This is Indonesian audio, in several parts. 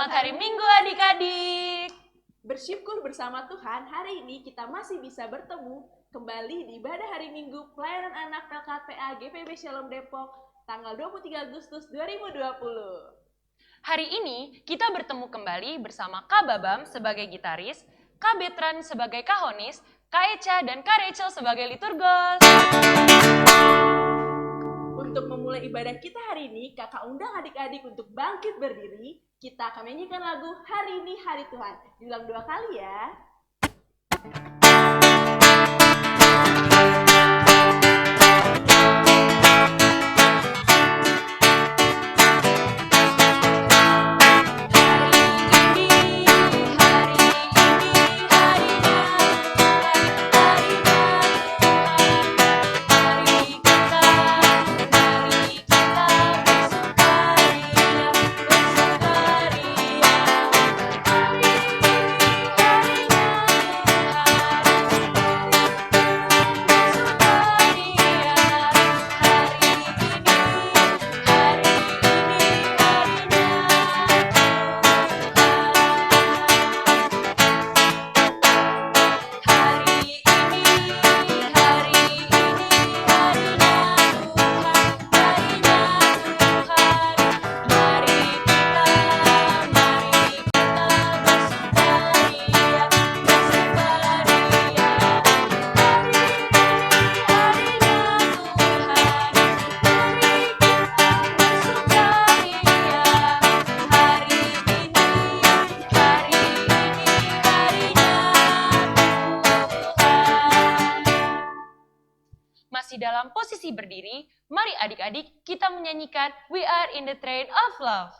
Selamat hari Minggu adik-adik. Bersyukur bersama Tuhan, hari ini kita masih bisa bertemu kembali di ibadah hari Minggu Pelayanan Anak PLKPA GPB Shalom Depok tanggal 23 Agustus 2020. Hari ini kita bertemu kembali bersama Kak Babam sebagai gitaris, Kak Betran sebagai kahonis, Kak Echa dan Kak Rachel sebagai liturgos. Untuk memulai ibadah kita hari ini, kakak undang adik-adik untuk bangkit berdiri. Kita akan menyanyikan lagu Hari Ini Hari Tuhan. Diulang 2 kali ya. Masih dalam posisi berdiri, mari adik-adik kita menyanyikan We Are in the Train of Love.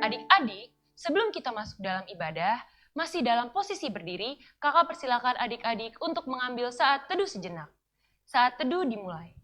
Adik-adik, sebelum kita masuk dalam ibadah, masih dalam posisi berdiri, kakak persilakan adik-adik untuk mengambil saat teduh sejenak. Saat teduh dimulai.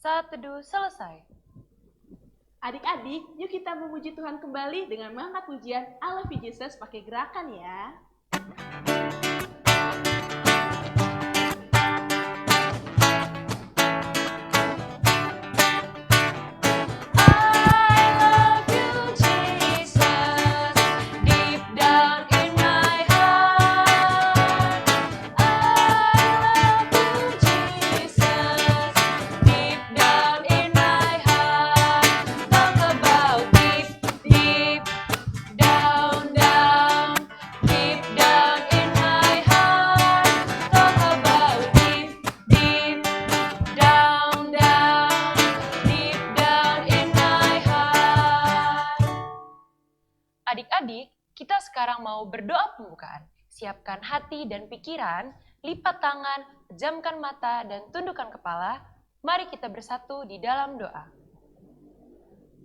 Saat teduh selesai. Adik-adik, yuk kita memuji Tuhan kembali dengan mengangkat pujian I Love You Jesus pakai gerakan ya. Adik-adik, kita sekarang mau berdoa pembukaan. Siapkan hati dan pikiran, lipat tangan, pejamkan mata, dan tundukkan kepala. Mari kita bersatu di dalam doa.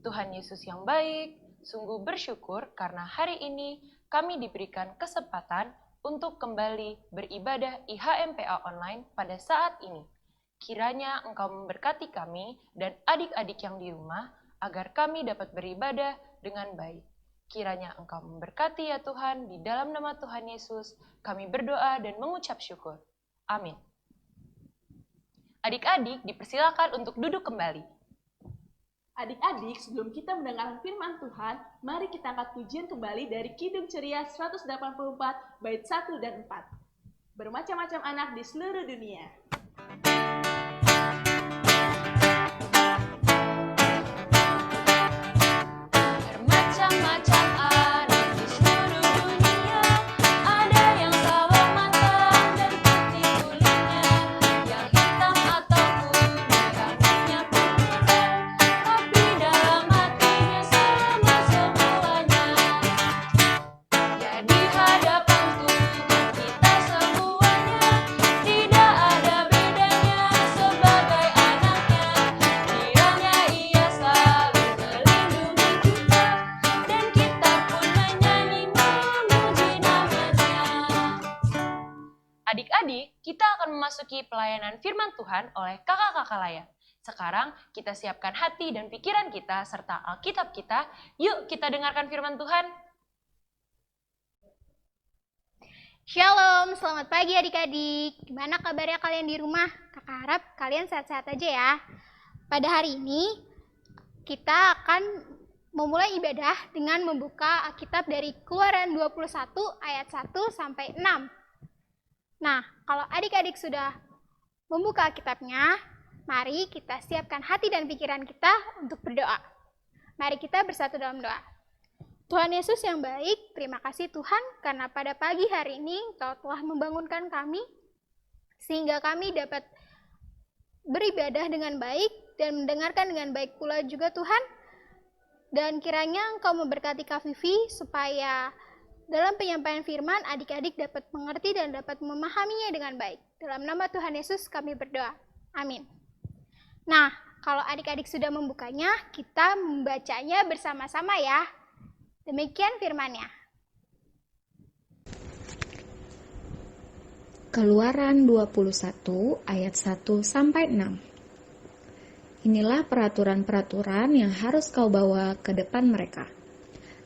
Tuhan Yesus yang baik, sungguh bersyukur karena hari ini kami diberikan kesempatan untuk kembali beribadah IHMPA online pada saat ini. Kiranya Engkau memberkati kami dan adik-adik yang di rumah agar kami dapat beribadah dengan baik. Kiranya Engkau memberkati ya Tuhan, di dalam nama Tuhan Yesus, kami berdoa dan mengucap syukur. Amin. Adik-adik dipersilakan untuk duduk kembali. Adik-adik, sebelum kita mendengarkan firman Tuhan, mari kita angkat pujian kembali dari Kidung Ceria 184, bait 1 dan 4. Bermacam-macam anak di seluruh dunia. Bermacam-macam anak di seluruh dunia, ada yang sawo matang dan putih kulitnya, yang hitam atau kuning rambutnya putih, tapi dalam hatinya sama semuanya. Ya di hadapan Tuhan kita semuanya, tidak ada bedanya sebagai anaknya. Kiranya Ia selalu melindungi kita, dan kita pun menyanyi memuji namanya. Adik-adik, kita akan memasuki pelayanan firman Tuhan oleh kakak-kakak layan. Sekarang kita siapkan hati dan pikiran kita serta Alkitab kita. Yuk kita dengarkan firman Tuhan. Shalom, selamat pagi adik-adik. Gimana kabarnya kalian di rumah? Kakak harap kalian sehat-sehat aja ya. Pada hari ini, kita akan memulai ibadah dengan membuka Alkitab dari Keluaran 21 ayat 1 sampai 6. Nah, kalau adik-adik sudah membuka Alkitabnya, mari kita siapkan hati dan pikiran kita untuk berdoa. Mari kita bersatu dalam doa. Tuhan Yesus yang baik, terima kasih Tuhan karena pada pagi hari ini Engkau telah membangunkan kami sehingga kami dapat beribadah dengan baik dan mendengarkan dengan baik pula juga Tuhan. Dan kiranya Engkau memberkati Kak Vivi supaya dalam penyampaian firman adik-adik dapat mengerti dan dapat memahaminya dengan baik. Dalam nama Tuhan Yesus kami berdoa. Amin. Nah, kalau adik-adik sudah membukanya, kita membacanya bersama-sama ya. Demikian firman-Nya. Keluaran 21 ayat 1 sampai 6. Inilah peraturan-peraturan yang harus kau bawa ke depan mereka.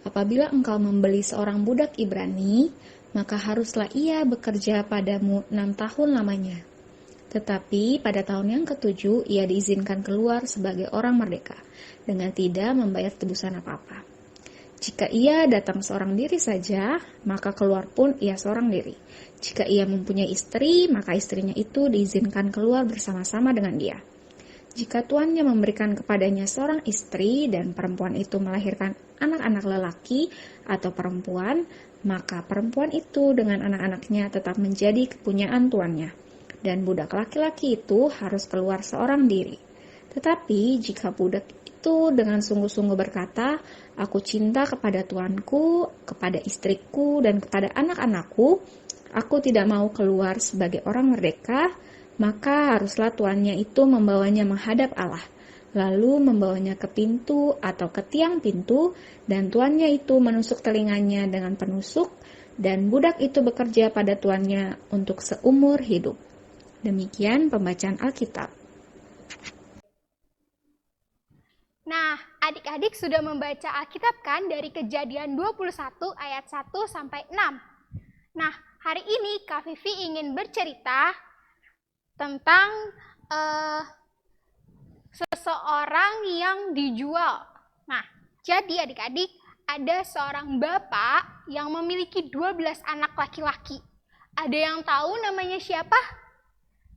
Apabila engkau membeli seorang budak Ibrani, maka haruslah ia bekerja padamu 6 tahun lamanya. Tetapi pada tahun yang ke-7 ia diizinkan keluar sebagai orang merdeka, dengan tidak membayar tebusan apa-apa. Jika ia datang seorang diri saja, maka keluar pun ia seorang diri. Jika ia mempunyai istri, maka istrinya itu diizinkan keluar bersama-sama dengan dia. Jika tuannya memberikan kepadanya seorang istri dan perempuan itu melahirkan anak-anak lelaki atau perempuan, maka perempuan itu dengan anak-anaknya tetap menjadi kepunyaan tuannya. Dan budak laki-laki itu harus keluar seorang diri. Tetapi jika budak itu dengan sungguh-sungguh berkata, aku cinta kepada tuanku, kepada istriku, dan kepada anak-anakku, aku tidak mau keluar sebagai orang merdeka, maka haruslah tuannya itu membawanya menghadap Allah, lalu membawanya ke pintu atau ke tiang pintu, dan tuannya itu menusuk telinganya dengan penusuk, dan budak itu bekerja pada tuannya untuk seumur hidup. Demikian pembacaan Alkitab. Nah, adik-adik sudah membaca Alkitab kan dari Kejadian 21 ayat 1 sampai 6. Nah, hari ini Kak Vivi ingin bercerita tentang seseorang yang dijual. Nah, jadi adik-adik ada seorang bapak yang memiliki 12 anak laki-laki. Ada yang tahu namanya siapa?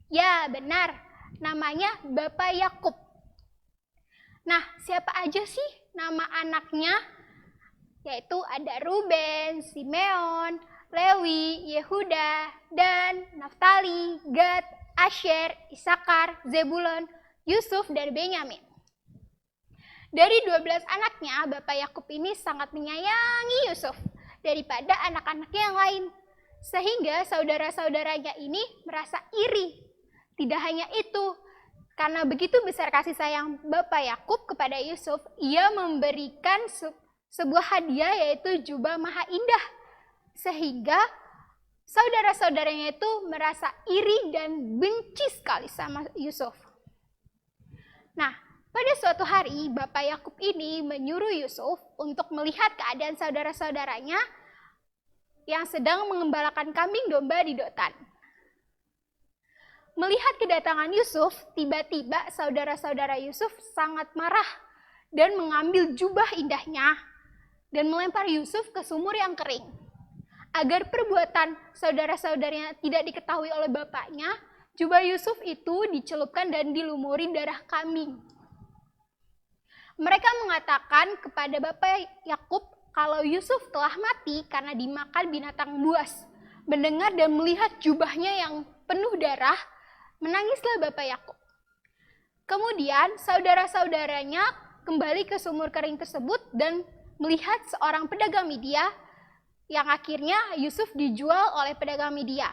Ya, benar. Namanya Bapak Yakub. Nah, siapa aja sih nama anaknya? Yaitu ada Ruben, Simeon, Lewi, Yehuda, Dan, Naftali, Gad, Asher, Isakar, Zebulon, Yusuf, dan Benyamin. Dari 12 anaknya, Bapak Yakub ini sangat menyayangi Yusuf daripada anak-anaknya yang lain. Sehingga saudara-saudaranya ini merasa iri. Tidak hanya itu, karena begitu besar kasih sayang Bapak Yakub kepada Yusuf, ia memberikan sebuah hadiah yaitu jubah maha indah. Sehingga saudara-saudaranya itu merasa iri dan benci sekali sama Yusuf. Nah, pada suatu suatu hari Bapak Yakub ini menyuruh Yusuf untuk melihat keadaan saudara-saudaranya yang sedang mengembalakan kambing domba di Dotan. Melihat kedatangan Yusuf, tiba-tiba saudara-saudara Yusuf sangat marah dan mengambil jubah indahnya dan melempar Yusuf ke sumur yang kering. Agar perbuatan saudara-saudaranya tidak diketahui oleh bapaknya, jubah Yusuf itu dicelupkan dan dilumuri darah kambing. Mereka mengatakan kepada Bapak Yakub kalau Yusuf telah mati karena dimakan binatang buas. Mendengar dan melihat jubahnya yang penuh darah, menangislah Bapak Yakub. Kemudian saudara-saudaranya kembali ke sumur kering tersebut dan melihat seorang pedagang media yang akhirnya Yusuf dijual oleh pedagang media.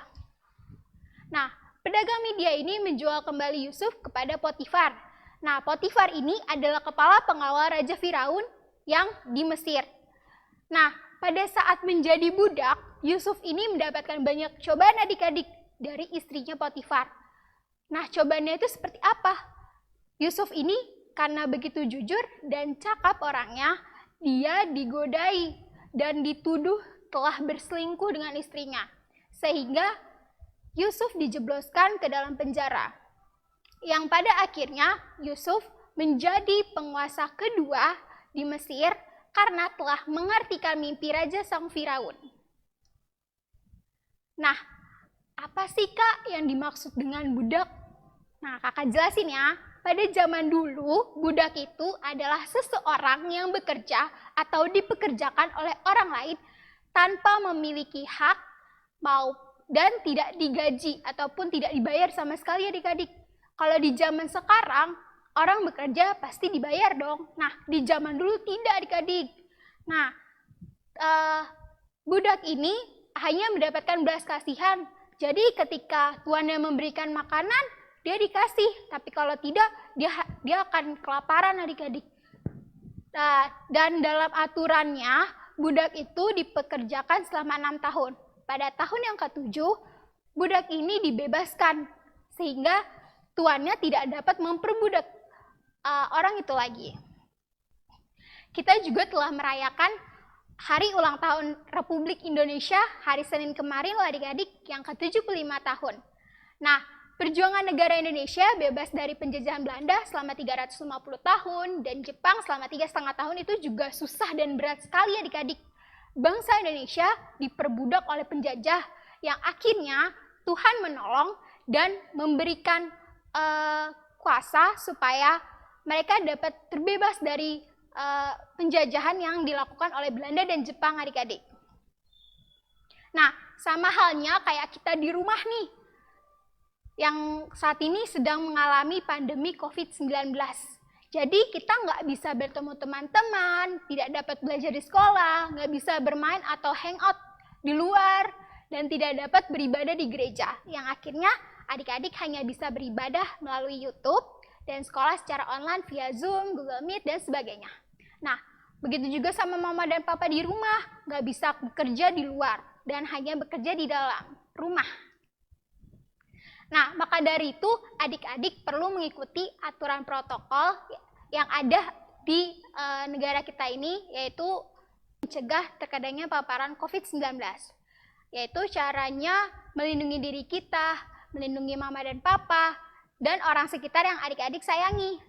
Nah, pedagang media ini menjual kembali Yusuf kepada Potifar. Nah, Potifar ini adalah kepala pengawal Raja Firaun yang di Mesir. Nah, pada saat menjadi budak, Yusuf ini mendapatkan banyak cobaan adik-adik dari istrinya Potifar. Nah, cobaannya itu seperti apa? Yusuf ini karena begitu jujur dan cakap orangnya, dia digodai dan dituduh telah berselingkuh dengan istrinya. Sehingga Yusuf dijebloskan ke dalam penjara. Yang pada akhirnya Yusuf menjadi penguasa kedua di Mesir karena telah mengartikan mimpi Raja Sang Firaun. Nah, apa sih Kak yang dimaksud dengan budak? Nah, Kakak jelasin ya. Pada zaman dulu, budak itu adalah seseorang yang bekerja atau dipekerjakan oleh orang lain tanpa memiliki hak dan tidak digaji ataupun tidak dibayar sama sekali adik-adik. Kalau di zaman sekarang, orang bekerja pasti dibayar dong. Nah, di zaman dulu tidak adik-adik. Nah, budak ini hanya mendapatkan belas kasihan. Jadi ketika tuannya memberikan makanan, dia dikasih. Tapi kalau tidak, dia akan kelaparan adik-adik. Dan dalam aturannya, budak itu dipekerjakan selama 6 tahun. Pada tahun yang ke-7, budak ini dibebaskan. Sehingga tuannya tidak dapat memperbudak orang itu lagi. Kita juga telah merayakan hari ulang tahun Republik Indonesia hari Senin kemarin loh adik-adik, yang ke-75 tahun. Nah, perjuangan negara Indonesia bebas dari penjajahan Belanda selama 350 tahun dan Jepang selama 3,5 tahun itu juga susah dan berat sekali adik-adik. Bangsa Indonesia diperbudak oleh penjajah yang akhirnya Tuhan menolong dan memberikan kuasa supaya mereka dapat terbebas dari penjajahan yang dilakukan oleh Belanda dan Jepang adik-adik. Nah, sama halnya kayak kita di rumah nih, yang saat ini sedang mengalami pandemi COVID-19. Jadi kita nggak bisa bertemu teman-teman, tidak dapat belajar di sekolah, nggak bisa bermain atau hangout di luar, dan tidak dapat beribadah di gereja. Yang akhirnya adik-adik hanya bisa beribadah melalui YouTube dan sekolah secara online via Zoom, Google Meet, dan sebagainya. Nah, begitu juga sama mama dan papa di rumah, nggak bisa bekerja di luar dan hanya bekerja di dalam rumah. Nah, maka dari itu adik-adik perlu mengikuti aturan protokol yang ada di negara kita ini, yaitu mencegah terkadangnya paparan COVID-19. Yaitu caranya melindungi diri kita, melindungi mama dan papa, dan orang sekitar yang adik-adik sayangi.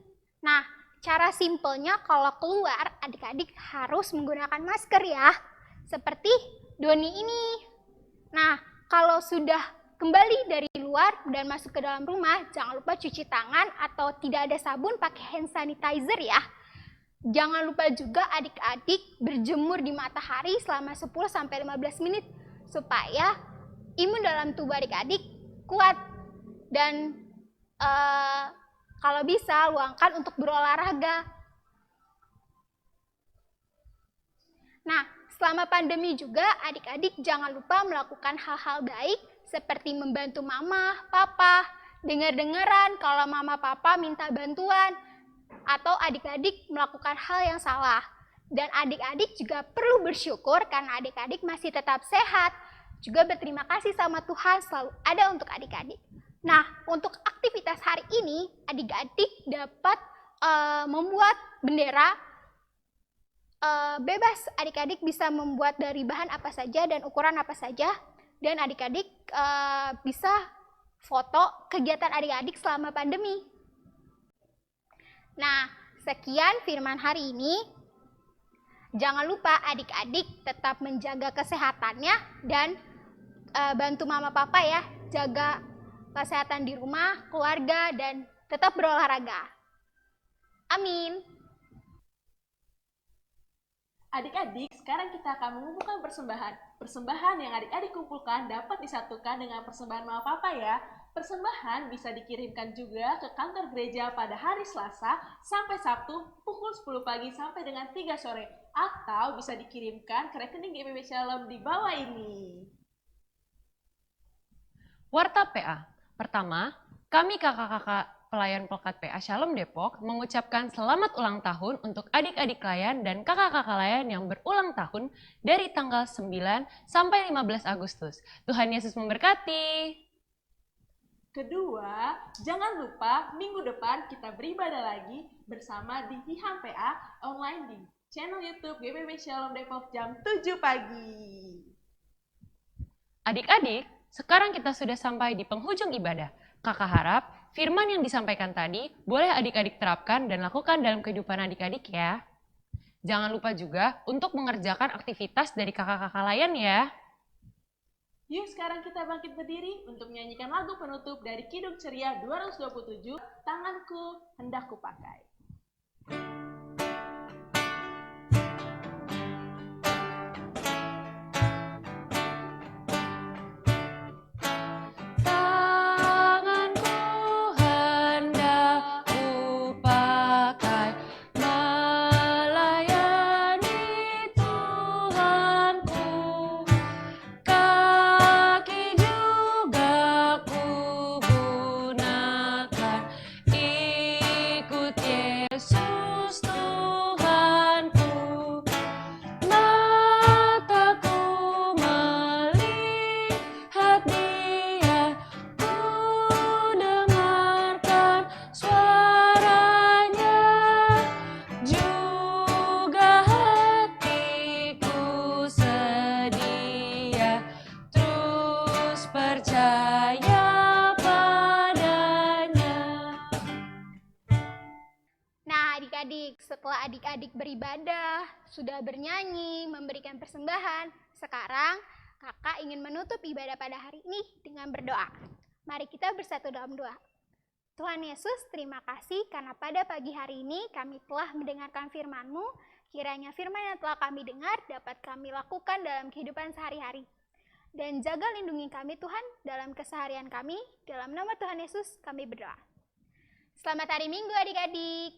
Nah, cara simpelnya kalau keluar, adik-adik harus menggunakan masker ya, seperti Doni ini. Nah, kalau sudah kembali dari luar dan masuk ke dalam rumah, jangan lupa cuci tangan atau tidak ada sabun, pakai hand sanitizer ya. Jangan lupa juga adik-adik berjemur di matahari selama 10-15 menit supaya imun dalam tubuh adik-adik kuat. Dan kalau bisa luangkan untuk berolahraga. Nah, selama pandemi juga adik-adik jangan lupa melakukan hal-hal baik seperti membantu mama, papa, dengar-dengaran kalau mama papa minta bantuan, atau adik-adik melakukan hal yang salah. Dan adik-adik juga perlu bersyukur karena adik-adik masih tetap sehat. Juga berterima kasih sama Tuhan selalu ada untuk adik-adik. Nah, untuk aktivitas hari ini, adik-adik dapat membuat bendera. Bebas, adik-adik bisa membuat dari bahan apa saja dan ukuran apa saja, dan adik-adik bisa foto kegiatan adik-adik selama pandemi. Nah, sekian firman hari ini. Jangan lupa adik-adik tetap menjaga kesehatannya dan bantu mama papa ya, jaga kesehatan di rumah, keluarga, dan tetap berolahraga. Amin. Adik-adik, sekarang kita akan mengumpulkan persembahan. Persembahan yang adik-adik kumpulkan dapat disatukan dengan persembahan mama papa ya. Persembahan bisa dikirimkan juga ke kantor gereja pada hari Selasa sampai Sabtu pukul 10 pagi sampai dengan 3 sore. Atau bisa dikirimkan ke rekening GPB Shalom di bawah ini. Warta PA. Pertama, kami kakak-kakak pelayan Pelkat PA Shalom Depok mengucapkan selamat ulang tahun untuk adik-adik layan dan kakak-kakak layan yang berulang tahun dari tanggal 9 sampai 15 Agustus. Tuhan Yesus memberkati. Kedua, jangan lupa minggu depan kita beribadah lagi bersama di Hiham PA online di channel YouTube GPB Shalom Depok jam 7 pagi. Adik-adik, sekarang kita sudah sampai di penghujung ibadah. Kakak harap firman yang disampaikan tadi boleh adik-adik terapkan dan lakukan dalam kehidupan adik-adik ya. Jangan lupa juga untuk mengerjakan aktivitas dari kakak-kakak layan ya. Yuk sekarang kita bangkit berdiri untuk menyanyikan lagu penutup dari Kidung Ceria 227, Tanganku Hendak Kupakai. Setelah adik-adik beribadah, sudah bernyanyi, memberikan persembahan, sekarang kakak ingin menutup ibadah pada hari ini dengan berdoa. Mari kita bersatu dalam doa. Tuhan Yesus, terima kasih karena pada pagi hari ini kami telah mendengarkan firman-Mu. Kiranya firman yang telah kami dengar dapat kami lakukan dalam kehidupan sehari-hari. Dan jaga lindungi kami Tuhan dalam keseharian kami. Dalam nama Tuhan Yesus kami berdoa. Selamat hari Minggu adik-adik.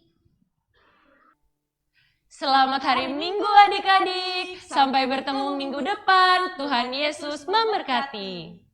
Selamat hari Minggu adik-adik. Sampai bertemu minggu depan. Tuhan Yesus memberkati.